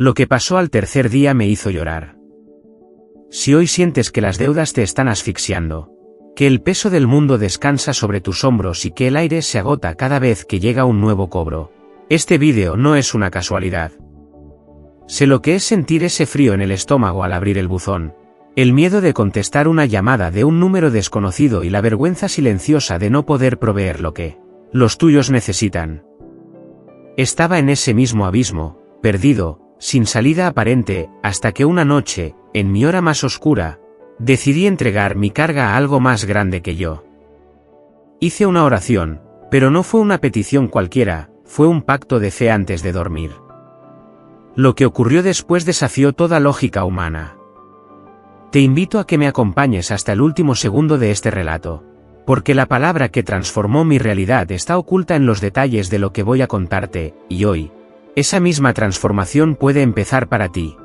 Lo que pasó al tercer día me hizo llorar. Si hoy sientes que las deudas te están asfixiando, que el peso del mundo descansa sobre tus hombros y que el aire se agota cada vez que llega un nuevo cobro, este vídeo no es una casualidad. Sé lo que es sentir ese frío en el estómago al abrir el buzón, el miedo de contestar una llamada de un número desconocido y la vergüenza silenciosa de no poder proveer lo que los tuyos necesitan. Estaba en ese mismo abismo, perdido, sin salida aparente, hasta que una noche, en mi hora más oscura, decidí entregar mi carga a algo más grande que yo. Hice una oración, pero no fue una petición cualquiera, fue un pacto de fe antes de dormir. Lo que ocurrió después desafió toda lógica humana. Te invito a que me acompañes hasta el último segundo de este relato, porque la palabra que transformó mi realidad está oculta en los detalles de lo que voy a contarte, y hoy, esa misma transformación puede empezar para ti.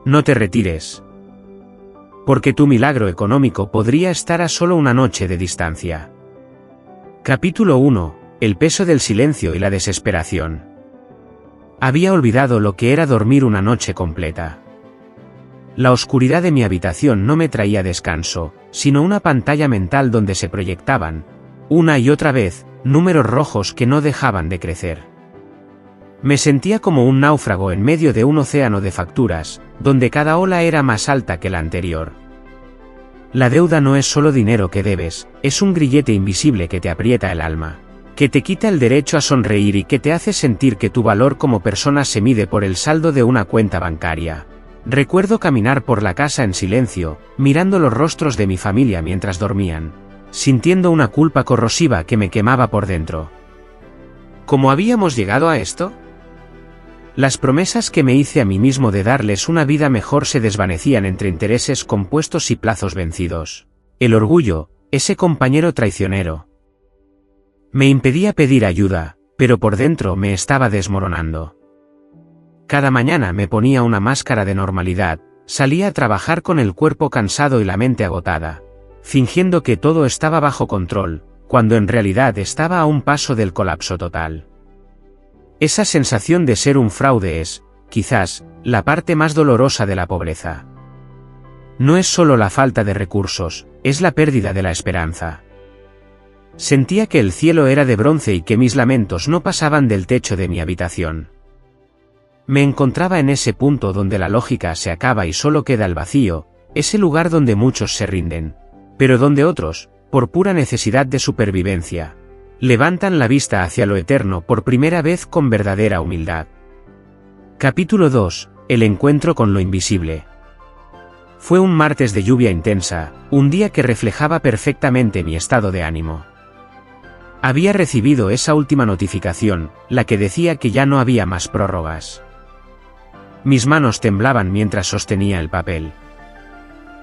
No te retires. Porque tu milagro económico podría estar a solo una noche de distancia. Capítulo 1. El peso del silencio y la desesperación. Había olvidado lo que era dormir una noche completa. La oscuridad de mi habitación no me traía descanso, sino una pantalla mental donde se proyectaban, una y otra vez, números rojos que no dejaban de crecer. Me sentía como un náufrago en medio de un océano de facturas, donde cada ola era más alta que la anterior. La deuda no es solo dinero que debes, es un grillete invisible que te aprieta el alma, que te quita el derecho a sonreír y que te hace sentir que tu valor como persona se mide por el saldo de una cuenta bancaria. Recuerdo caminar por la casa en silencio, mirando los rostros de mi familia mientras dormían, sintiendo una culpa corrosiva que me quemaba por dentro. ¿Cómo habíamos llegado a esto? Las promesas que me hice a mí mismo de darles una vida mejor se desvanecían entre intereses compuestos y plazos vencidos. El orgullo, ese compañero traicionero, me impedía pedir ayuda, pero por dentro me estaba desmoronando. Cada mañana me ponía una máscara de normalidad, salía a trabajar con el cuerpo cansado y la mente agotada, fingiendo que todo estaba bajo control, cuando en realidad estaba a un paso del colapso total. Esa sensación de ser un fraude es, quizás, la parte más dolorosa de la pobreza. No es solo la falta de recursos, es la pérdida de la esperanza. Sentía que el cielo era de bronce y que mis lamentos no pasaban del techo de mi habitación. Me encontraba en ese punto donde la lógica se acaba y solo queda el vacío, ese lugar donde muchos se rinden, pero donde otros, por pura necesidad de supervivencia, levantan la vista hacia lo eterno por primera vez con verdadera humildad. Capítulo 2. El encuentro con lo invisible. Fue un martes de lluvia intensa, un día que reflejaba perfectamente mi estado de ánimo. Había recibido esa última notificación, la que decía que ya no había más prórrogas. Mis manos temblaban mientras sostenía el papel.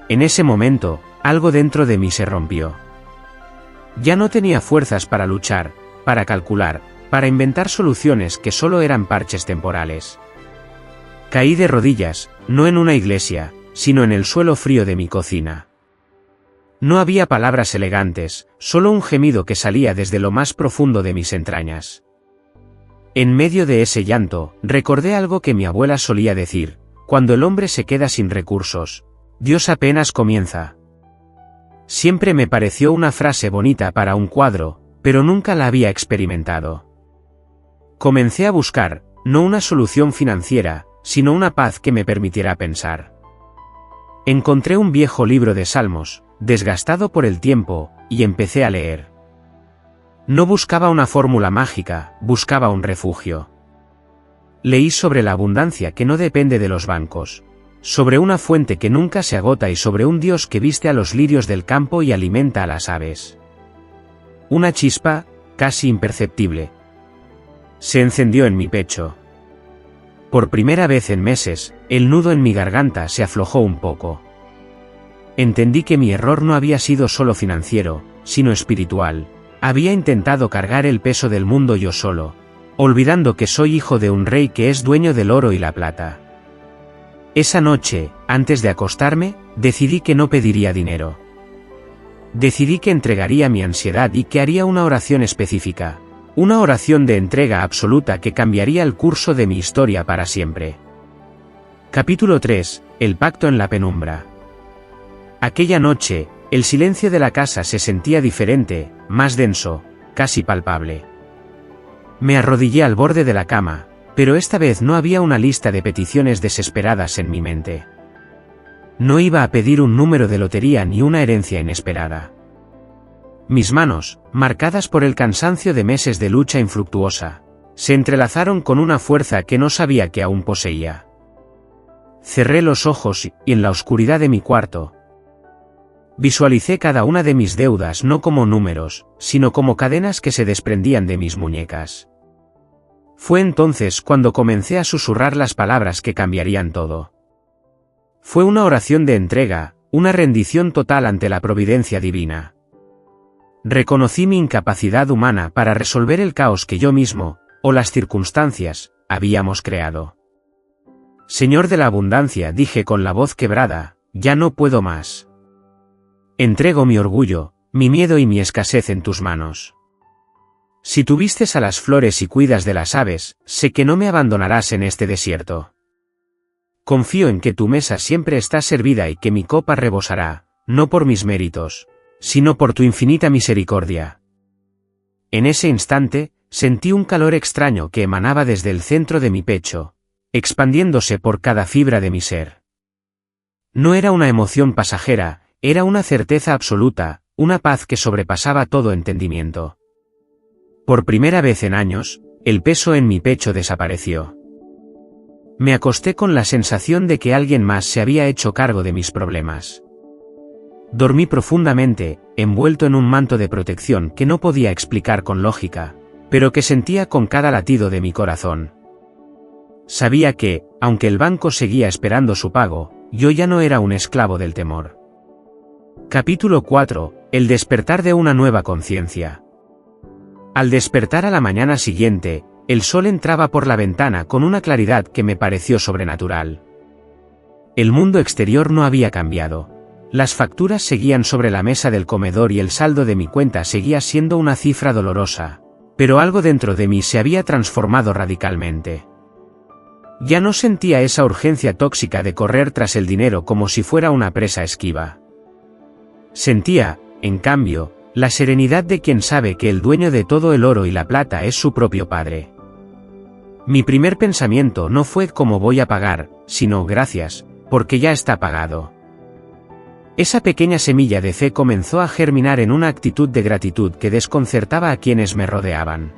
En ese momento, algo dentro de mí se rompió. Ya no tenía fuerzas para luchar, para calcular, para inventar soluciones que solo eran parches temporales. Caí de rodillas, no en una iglesia, sino en el suelo frío de mi cocina. No había palabras elegantes, solo un gemido que salía desde lo más profundo de mis entrañas. En medio de ese llanto, recordé algo que mi abuela solía decir: cuando el hombre se queda sin recursos, Dios apenas comienza. Siempre me pareció una frase bonita para un cuadro, pero nunca la había experimentado. Comencé a buscar, no una solución financiera, sino una paz que me permitiera pensar. Encontré un viejo libro de salmos, desgastado por el tiempo, y empecé a leer. No buscaba una fórmula mágica, buscaba un refugio. Leí sobre la abundancia que no depende de los bancos, sobre una fuente que nunca se agota y sobre un Dios que viste a los lirios del campo y alimenta a las aves. Una chispa, casi imperceptible, se encendió en mi pecho. Por primera vez en meses, el nudo en mi garganta se aflojó un poco. Entendí que mi error no había sido solo financiero, sino espiritual. Había intentado cargar el peso del mundo yo solo, olvidando que soy hijo de un rey que es dueño del oro y la plata. Esa noche, antes de acostarme, decidí que no pediría dinero. Decidí que entregaría mi ansiedad y que haría una oración específica, una oración de entrega absoluta que cambiaría el curso de mi historia para siempre. Capítulo 3. El pacto en la penumbra. Aquella noche, el silencio de la casa se sentía diferente, más denso, casi palpable. Me arrodillé al borde de la cama, pero esta vez no había una lista de peticiones desesperadas en mi mente. No iba a pedir un número de lotería ni una herencia inesperada. Mis manos, marcadas por el cansancio de meses de lucha infructuosa, se entrelazaron con una fuerza que no sabía que aún poseía. Cerré los ojos y en la oscuridad de mi cuarto, visualicé cada una de mis deudas no como números, sino como cadenas que se desprendían de mis muñecas. Fue entonces cuando comencé a susurrar las palabras que cambiarían todo. Fue una oración de entrega, una rendición total ante la providencia divina. Reconocí mi incapacidad humana para resolver el caos que yo mismo, o las circunstancias, habíamos creado. Señor de la abundancia, dije con la voz quebrada, ya no puedo más. Entrego mi orgullo, mi miedo y mi escasez en tus manos. Si tú vistes a las flores y cuidas de las aves, sé que no me abandonarás en este desierto. Confío en que tu mesa siempre está servida y que mi copa rebosará, no por mis méritos, sino por tu infinita misericordia. En ese instante, sentí un calor extraño que emanaba desde el centro de mi pecho, expandiéndose por cada fibra de mi ser. No era una emoción pasajera, era una certeza absoluta, una paz que sobrepasaba todo entendimiento. Por primera vez en años, el peso en mi pecho desapareció. Me acosté con la sensación de que alguien más se había hecho cargo de mis problemas. Dormí profundamente, envuelto en un manto de protección que no podía explicar con lógica, pero que sentía con cada latido de mi corazón. Sabía que, aunque el banco seguía esperando su pago, yo ya no era un esclavo del temor. Capítulo 4. El despertar de una nueva conciencia. Al despertar a la mañana siguiente, el sol entraba por la ventana con una claridad que me pareció sobrenatural. El mundo exterior no había cambiado. Las facturas seguían sobre la mesa del comedor y el saldo de mi cuenta seguía siendo una cifra dolorosa, pero algo dentro de mí se había transformado radicalmente. Ya no sentía esa urgencia tóxica de correr tras el dinero como si fuera una presa esquiva. Sentía, en cambio, la serenidad de quien sabe que el dueño de todo el oro y la plata es su propio padre. Mi primer pensamiento no fue cómo voy a pagar, sino gracias, porque ya está pagado. Esa pequeña semilla de fe comenzó a germinar en una actitud de gratitud que desconcertaba a quienes me rodeaban.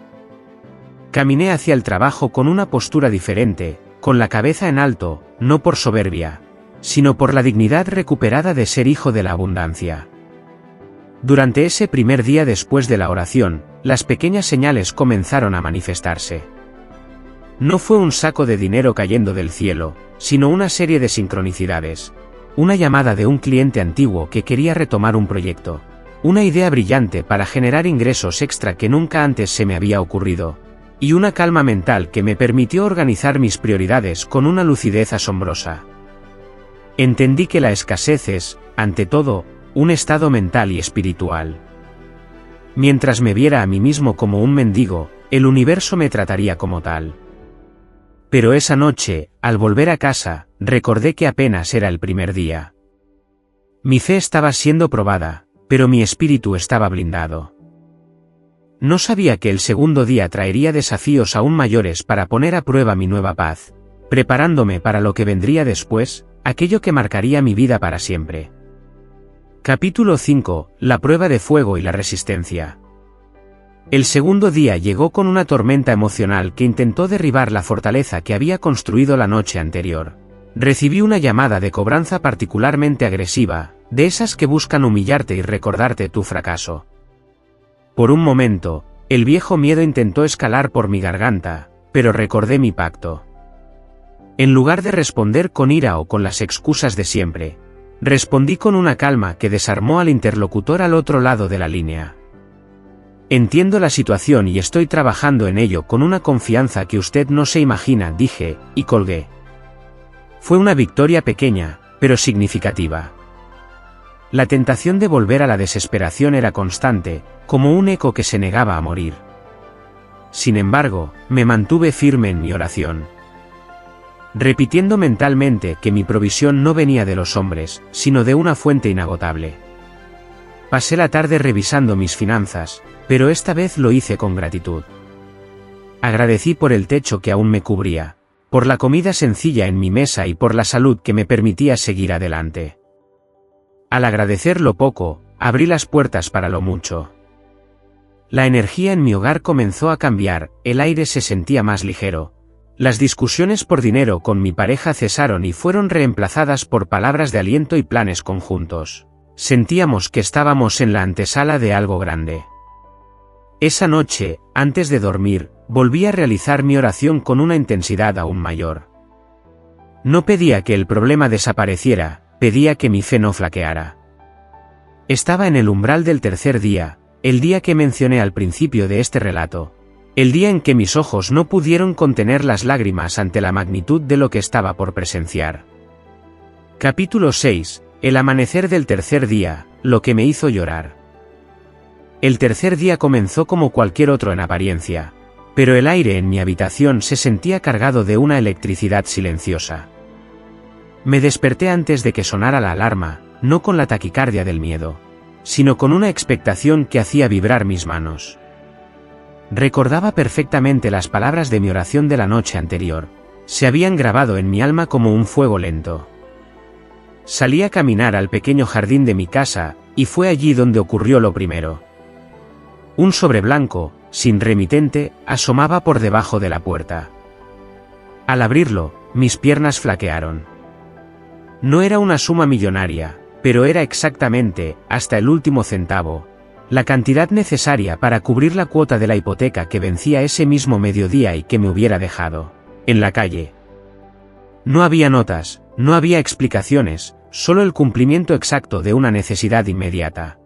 Caminé hacia el trabajo con una postura diferente, con la cabeza en alto, no por soberbia, sino por la dignidad recuperada de ser hijo de la abundancia. Durante ese primer día después de la oración, las pequeñas señales comenzaron a manifestarse. No fue un saco de dinero cayendo del cielo, sino una serie de sincronicidades. Una llamada de un cliente antiguo que quería retomar un proyecto. Una idea brillante para generar ingresos extra que nunca antes se me había ocurrido. Y una calma mental que me permitió organizar mis prioridades con una lucidez asombrosa. Entendí que la escasez es, ante todo, un estado mental y espiritual. Mientras me viera a mí mismo como un mendigo, el universo me trataría como tal. Pero esa noche, al volver a casa, recordé que apenas era el primer día. Mi fe estaba siendo probada, pero mi espíritu estaba blindado. No sabía que el segundo día traería desafíos aún mayores para poner a prueba mi nueva paz, preparándome para lo que vendría después, aquello que marcaría mi vida para siempre. Capítulo 5. La prueba de fuego y la resistencia. El segundo día llegó con una tormenta emocional que intentó derribar la fortaleza que había construido la noche anterior. Recibí una llamada de cobranza particularmente agresiva, de esas que buscan humillarte y recordarte tu fracaso. Por un momento, el viejo miedo intentó escalar por mi garganta, pero recordé mi pacto. En lugar de responder con ira o con las excusas de siempre, respondí con una calma que desarmó al interlocutor al otro lado de la línea. Entiendo la situación y estoy trabajando en ello con una confianza que usted no se imagina, dije, y colgué. Fue una victoria pequeña, pero significativa. La tentación de volver a la desesperación era constante, como un eco que se negaba a morir. Sin embargo, me mantuve firme en mi oración. repitiendo mentalmente que mi provisión no venía de los hombres, sino de una fuente inagotable. Pasé la tarde revisando mis finanzas, pero esta vez lo hice con gratitud. Agradecí por el techo que aún me cubría, por la comida sencilla en mi mesa y por la salud que me permitía seguir adelante. Al agradecer lo poco, abrí las puertas para lo mucho. La energía en mi hogar comenzó a cambiar, el aire se sentía más ligero. Las discusiones por dinero con mi pareja cesaron y fueron reemplazadas por palabras de aliento y planes conjuntos. Sentíamos que estábamos en la antesala de algo grande. Esa noche, antes de dormir, volví a realizar mi oración con una intensidad aún mayor. No pedía que el problema desapareciera, pedía que mi fe no flaqueara. Estaba en el umbral del tercer día, el día que mencioné al principio de este relato. El día en que mis ojos no pudieron contener las lágrimas ante la magnitud de lo que estaba por presenciar. Capítulo 6. El amanecer del tercer día, lo que me hizo llorar. El tercer día comenzó como cualquier otro en apariencia, pero el aire en mi habitación se sentía cargado de una electricidad silenciosa. Me desperté antes de que sonara la alarma, no con la taquicardia del miedo, sino con una expectación que hacía vibrar mis manos. Recordaba perfectamente las palabras de mi oración de la noche anterior, se habían grabado en mi alma como un fuego lento. Salí a caminar al pequeño jardín de mi casa, y fue allí donde ocurrió lo primero. Un sobre blanco, sin remitente, asomaba por debajo de la puerta. Al abrirlo, mis piernas flaquearon. No era una suma millonaria, pero era exactamente, hasta el último centavo, la cantidad necesaria para cubrir la cuota de la hipoteca que vencía ese mismo mediodía y que me hubiera dejado en la calle. No había notas, no había explicaciones, solo el cumplimiento exacto de una necesidad inmediata.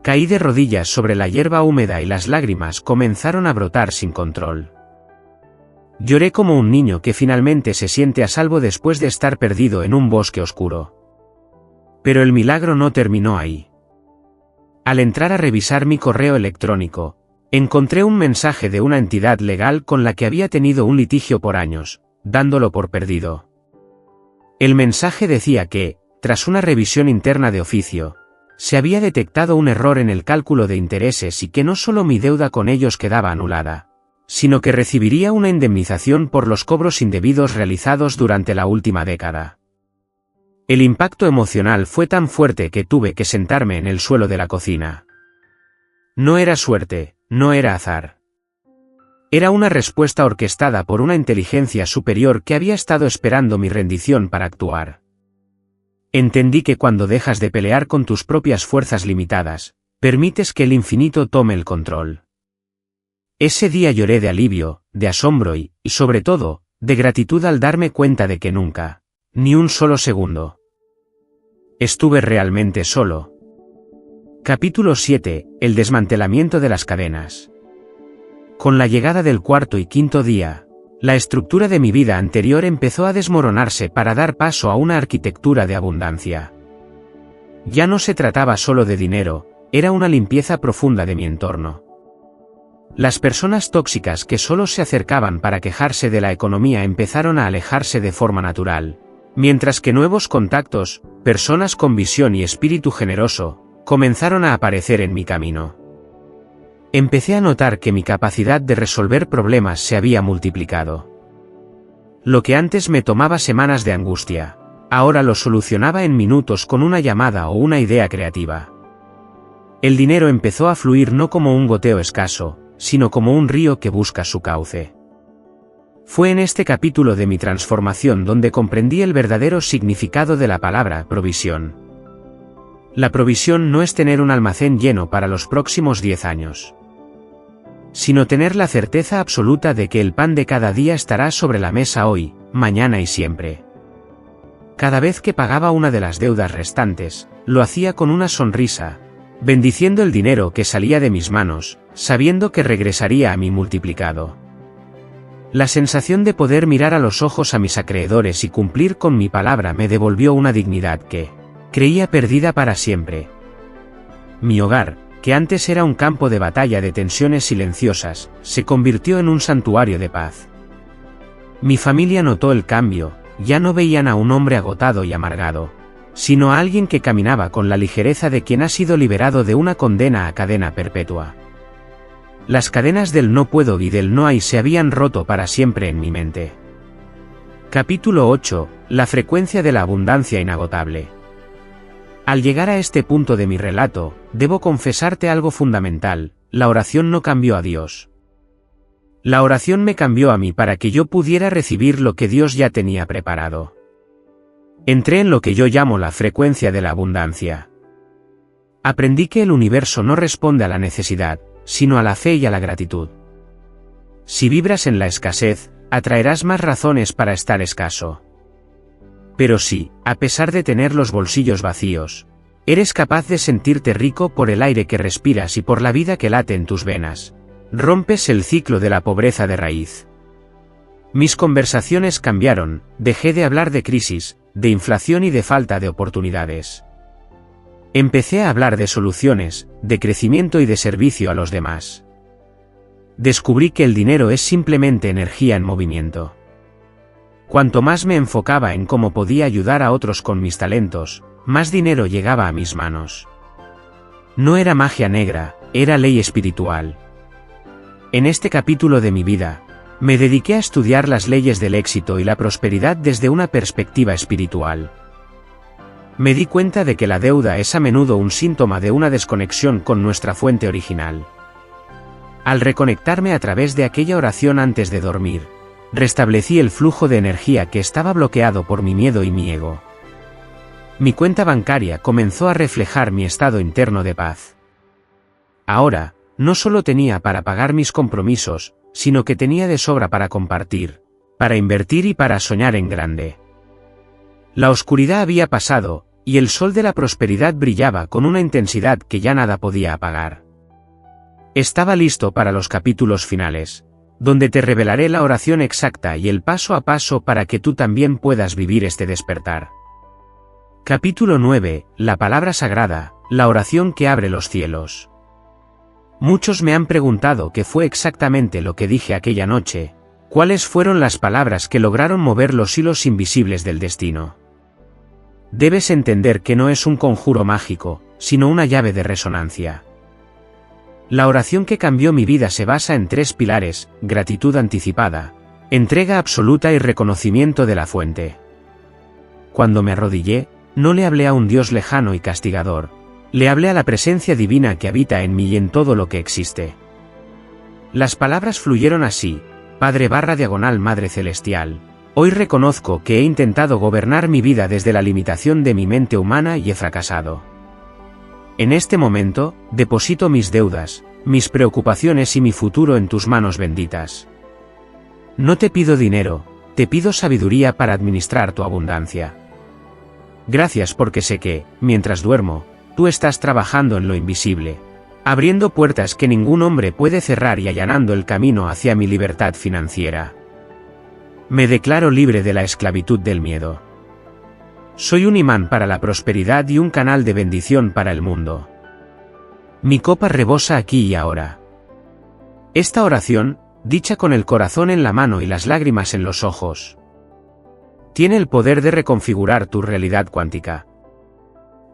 Caí de rodillas sobre la hierba húmeda y las lágrimas comenzaron a brotar sin control. Lloré como un niño que finalmente se siente a salvo después de estar perdido en un bosque oscuro. Pero el milagro no terminó ahí. Al entrar a revisar mi correo electrónico, encontré un mensaje de una entidad legal con la que había tenido un litigio por años, dándolo por perdido. El mensaje decía que, tras una revisión interna de oficio, se había detectado un error en el cálculo de intereses y que no solo mi deuda con ellos quedaba anulada, sino que recibiría una indemnización por los cobros indebidos realizados durante la última década. El impacto emocional fue tan fuerte que tuve que sentarme en el suelo de la cocina. No era suerte, no era azar. Era una respuesta orquestada por una inteligencia superior que había estado esperando mi rendición para actuar. Entendí que cuando dejas de pelear con tus propias fuerzas limitadas, permites que el infinito tome el control. Ese día lloré de alivio, de asombro y, sobre todo, de gratitud al darme cuenta de que nunca, ni un solo segundo, estuve realmente solo. Capítulo 7. El desmantelamiento de las cadenas. Con la llegada del cuarto y quinto día, la estructura de mi vida anterior empezó a desmoronarse para dar paso a una arquitectura de abundancia. Ya no se trataba solo de dinero, era una limpieza profunda de mi entorno. Las personas tóxicas que solo se acercaban para quejarse de la economía empezaron a alejarse de forma natural, mientras que nuevos contactos, personas con visión y espíritu generoso, comenzaron a aparecer en mi camino. Empecé a notar que mi capacidad de resolver problemas se había multiplicado. Lo que antes me tomaba semanas de angustia, ahora lo solucionaba en minutos con una llamada o una idea creativa. El dinero empezó a fluir no como un goteo escaso, sino como un río que busca su cauce. Fue en este capítulo de mi transformación donde comprendí el verdadero significado de la palabra provisión. La provisión no es tener un almacén lleno para los próximos 10 años, sino tener la certeza absoluta de que el pan de cada día estará sobre la mesa hoy, mañana y siempre. Cada vez que pagaba una de las deudas restantes, lo hacía con una sonrisa, bendiciendo el dinero que salía de mis manos, sabiendo que regresaría a mí multiplicado. La sensación de poder mirar a los ojos a mis acreedores y cumplir con mi palabra me devolvió una dignidad que creía perdida para siempre. Mi hogar, que antes era un campo de batalla de tensiones silenciosas, se convirtió en un santuario de paz. Mi familia notó el cambio, ya no veían a un hombre agotado y amargado, sino a alguien que caminaba con la ligereza de quien ha sido liberado de una condena a cadena perpetua. Las cadenas del no puedo y del no hay se habían roto para siempre en mi mente. Capítulo 8. La frecuencia de la abundancia inagotable. Al llegar a este punto de mi relato, debo confesarte algo fundamental: la oración no cambió a Dios. La oración me cambió a mí para que yo pudiera recibir lo que Dios ya tenía preparado. Entré en lo que yo llamo la frecuencia de la abundancia. Aprendí que el universo no responde a la necesidad, sino a la fe y a la gratitud. Si vibras en la escasez, atraerás más razones para estar escaso. Pero si, a pesar de tener los bolsillos vacíos, eres capaz de sentirte rico por el aire que respiras y por la vida que late en tus venas, rompes el ciclo de la pobreza de raíz. Mis conversaciones cambiaron, dejé de hablar de crisis, de inflación y de falta de oportunidades. Empecé a hablar de soluciones, de crecimiento y de servicio a los demás. Descubrí que el dinero es simplemente energía en movimiento. Cuanto más me enfocaba en cómo podía ayudar a otros con mis talentos, más dinero llegaba a mis manos. No era magia negra, era ley espiritual. En este capítulo de mi vida, me dediqué a estudiar las leyes del éxito y la prosperidad desde una perspectiva espiritual. Me di cuenta de que la deuda es a menudo un síntoma de una desconexión con nuestra fuente original. Al reconectarme a través de aquella oración antes de dormir, restablecí el flujo de energía que estaba bloqueado por mi miedo y mi ego. Mi cuenta bancaria comenzó a reflejar mi estado interno de paz. Ahora, no solo tenía para pagar mis compromisos, sino que tenía de sobra para compartir, para invertir y para soñar en grande. La oscuridad había pasado, y el sol de la prosperidad brillaba con una intensidad que ya nada podía apagar. Estaba listo para los capítulos finales, donde te revelaré la oración exacta y el paso a paso para que tú también puedas vivir este despertar. Capítulo 9. La palabra sagrada, la oración que abre los cielos. Muchos me han preguntado qué fue exactamente lo que dije aquella noche, cuáles fueron las palabras que lograron mover los hilos invisibles del destino. Debes entender que no es un conjuro mágico, sino una llave de resonancia. La oración que cambió mi vida se basa en 3 pilares: gratitud anticipada, entrega absoluta y reconocimiento de la fuente. Cuando me arrodillé, no le hablé a un Dios lejano y castigador, le hablé a la presencia divina que habita en mí y en todo lo que existe. Las palabras fluyeron así: Padre/Madre Celestial, hoy reconozco que he intentado gobernar mi vida desde la limitación de mi mente humana y he fracasado. En este momento, deposito mis deudas, mis preocupaciones y mi futuro en tus manos benditas. No te pido dinero, te pido sabiduría para administrar tu abundancia. Gracias porque sé que, mientras duermo, tú estás trabajando en lo invisible, abriendo puertas que ningún hombre puede cerrar y allanando el camino hacia mi libertad financiera. Me declaro libre de la esclavitud del miedo. Soy un imán para la prosperidad y un canal de bendición para el mundo. Mi copa rebosa aquí y ahora. Esta oración, dicha con el corazón en la mano y las lágrimas en los ojos, tiene el poder de reconfigurar tu realidad cuántica.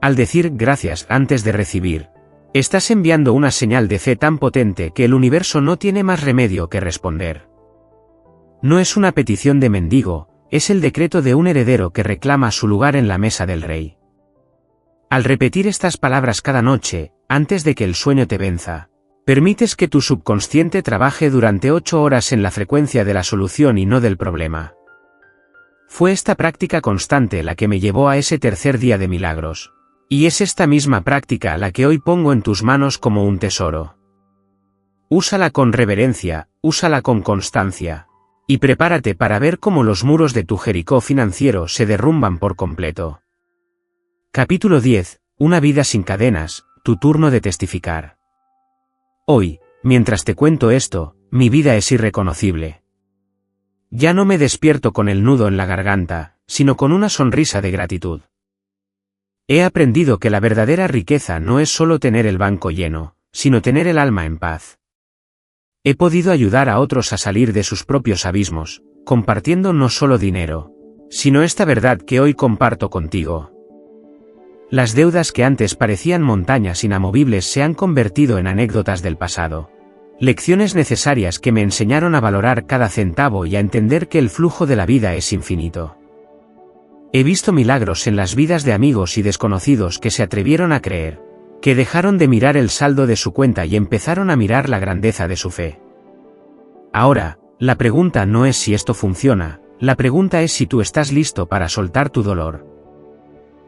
Al decir gracias antes de recibir, estás enviando una señal de fe tan potente que el universo no tiene más remedio que responder. No es una petición de mendigo, es el decreto de un heredero que reclama su lugar en la mesa del rey. Al repetir estas palabras cada noche, antes de que el sueño te venza, permites que tu subconsciente trabaje durante 8 horas en la frecuencia de la solución y no del problema. Fue esta práctica constante la que me llevó a ese tercer día de milagros, y es esta misma práctica la que hoy pongo en tus manos como un tesoro. Úsala con reverencia, úsala con constancia. Y prepárate para ver cómo los muros de tu Jericó financiero se derrumban por completo. Capítulo 10. Una vida sin cadenas, tu turno de testificar. Hoy, mientras te cuento esto, mi vida es irreconocible. Ya no me despierto con el nudo en la garganta, sino con una sonrisa de gratitud. He aprendido que la verdadera riqueza no es solo tener el banco lleno, sino tener el alma en paz. He podido ayudar a otros a salir de sus propios abismos, compartiendo no solo dinero, sino esta verdad que hoy comparto contigo. Las deudas que antes parecían montañas inamovibles se han convertido en anécdotas del pasado. Lecciones necesarias que me enseñaron a valorar cada centavo y a entender que el flujo de la vida es infinito. He visto milagros en las vidas de amigos y desconocidos que se atrevieron a creer, que dejaron de mirar el saldo de su cuenta y empezaron a mirar la grandeza de su fe. Ahora, la pregunta no es si esto funciona, la pregunta es si tú estás listo para soltar tu dolor.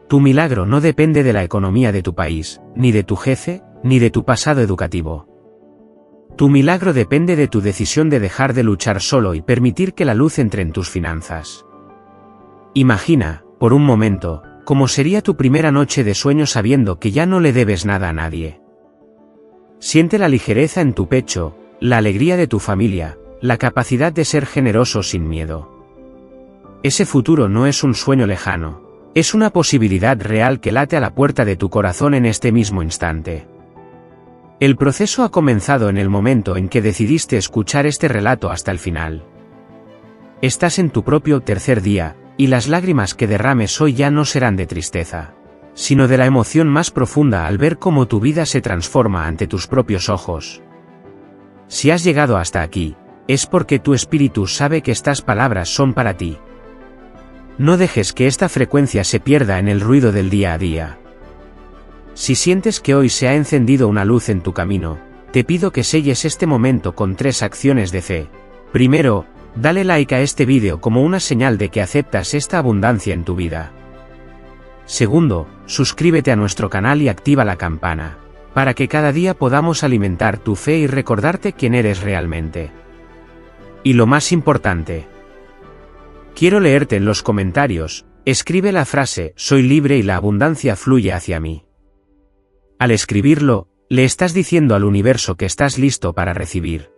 Tu milagro no depende de la economía de tu país, ni de tu jefe, ni de tu pasado educativo. Tu milagro depende de tu decisión de dejar de luchar solo y permitir que la luz entre en tus finanzas. Imagina, por un momento, cómo sería tu primera noche de sueño sabiendo que ya no le debes nada a nadie. Siente la ligereza en tu pecho, la alegría de tu familia, la capacidad de ser generoso sin miedo. Ese futuro no es un sueño lejano, es una posibilidad real que late a la puerta de tu corazón en este mismo instante. El proceso ha comenzado en el momento en que decidiste escuchar este relato hasta el final. Estás en tu propio tercer día, y las lágrimas que derrames hoy ya no serán de tristeza, sino de la emoción más profunda al ver cómo tu vida se transforma ante tus propios ojos. Si has llegado hasta aquí, es porque tu espíritu sabe que estas palabras son para ti. No dejes que esta frecuencia se pierda en el ruido del día a día. Si sientes que hoy se ha encendido una luz en tu camino, te pido que selles este momento con 3 acciones de fe. Primero, dale like a este vídeo como una señal de que aceptas esta abundancia en tu vida. Segundo, suscríbete a nuestro canal y activa la campana, para que cada día podamos alimentar tu fe y recordarte quién eres realmente. Y lo más importante, quiero leerte en los comentarios, escribe la frase, soy libre y la abundancia fluye hacia mí. Al escribirlo, le estás diciendo al universo que estás listo para recibir.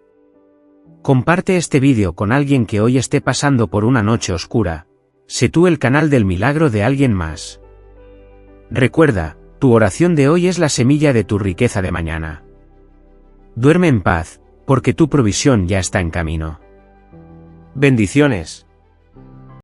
Comparte este vídeo con alguien que hoy esté pasando por una noche oscura. Sé tú el canal del milagro de alguien más. Recuerda, tu oración de hoy es la semilla de tu riqueza de mañana. Duerme en paz, porque tu provisión ya está en camino. Bendiciones.